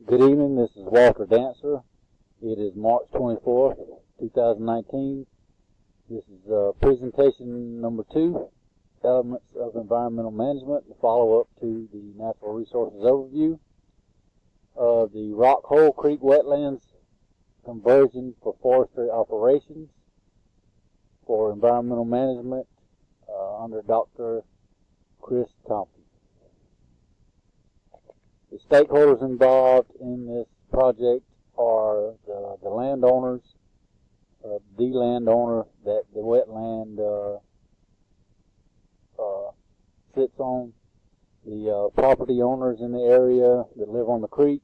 Good evening, this is Walter Dancer. It is March 24th, 2019. This is presentation number 2, Elements of Environmental Management, the follow-up to the Natural Resources Overview of the Rock Hole Creek Wetlands Conversion for Forestry Operations for Environmental Management under Dr. Chris Compton. The stakeholders involved in this project are the landowners, the landowner that the wetland sits on, the property owners in the area that live on the creek,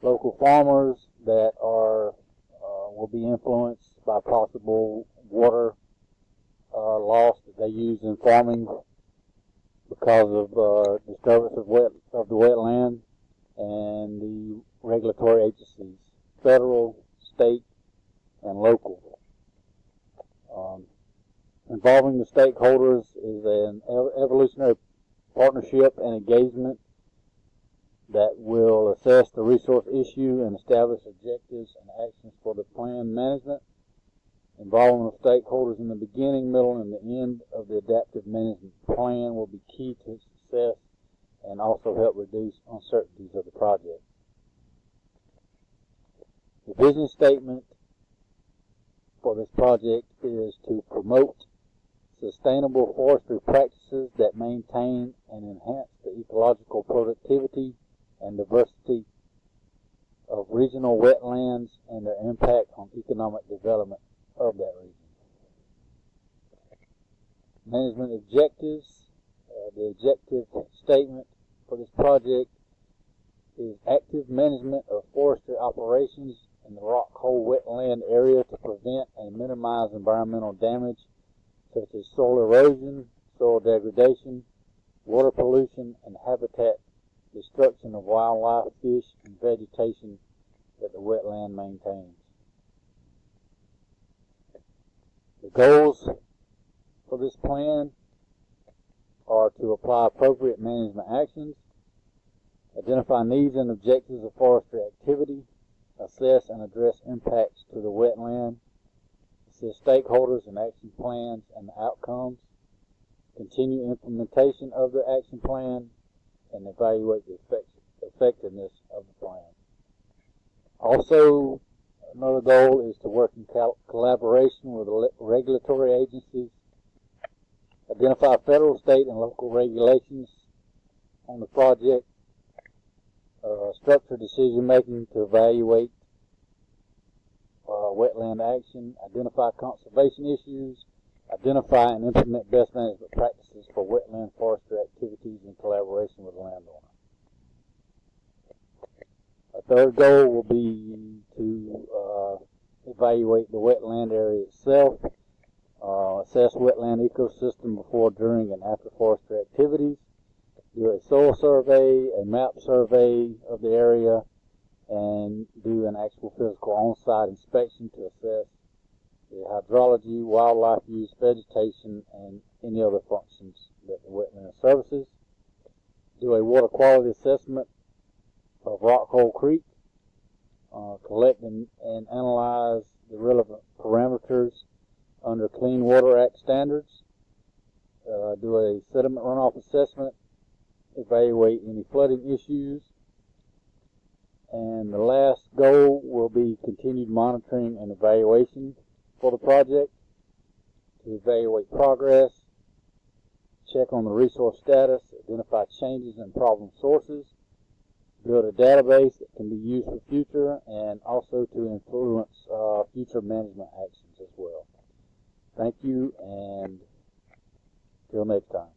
local farmers that are will be influenced by possible water loss that they use in farming because of disturbance of the wetland, and the regulatory agencies, federal, state, and local. Involving the stakeholders is an evolutionary partnership and engagement that will assess the resource issue and establish objectives and actions for the plan management. Involving the stakeholders in the beginning, middle, and the end of the adaptive management plan will be key to its success and also help reduce uncertainties of the project. The vision statement for this project is to promote sustainable forestry practices that maintain and enhance the ecological productivity and diversity of regional wetlands and their impact on economic development of that region. Management objectives. The objective statement for this project is active management of forestry operations in the Rock Hole wetland area to prevent and minimize environmental damage such as soil erosion, soil degradation, water pollution, and habitat destruction of wildlife, fish, and vegetation that the wetland maintains. The goals for this plan are to apply appropriate management actions, identify needs and objectives of forestry activity, assess and address impacts to the wetland, assist stakeholders in action plans and outcomes, continue implementation of the action plan, and evaluate the effectiveness of the plan. Also, another goal is to work in collaboration with regulatory agencies, identify federal, state, and local regulations on the project, structure decision-making to evaluate wetland action, identify conservation issues, identify and implement best management practices for wetland forestry activities in collaboration with the landowner. A third goal will be to evaluate the wetland area itself, assess wetland ecosystem before, during, and after forestry activities, do a soil survey, a map survey of the area, and do an actual physical on-site inspection to assess the hydrology, wildlife use, vegetation, and any other functions that the wetland services. Do a water quality assessment of Rock Hole Creek, collect and analyze the relevant parameters under Clean Water Act standards, do a sediment runoff assessment, evaluate any flooding issues, and the last goal will be continued monitoring and evaluation for the project to evaluate progress, check on the resource status, identify changes and problem sources, build a database that can be used for future, and also to influence future management actions as well. Thank you, and till next time.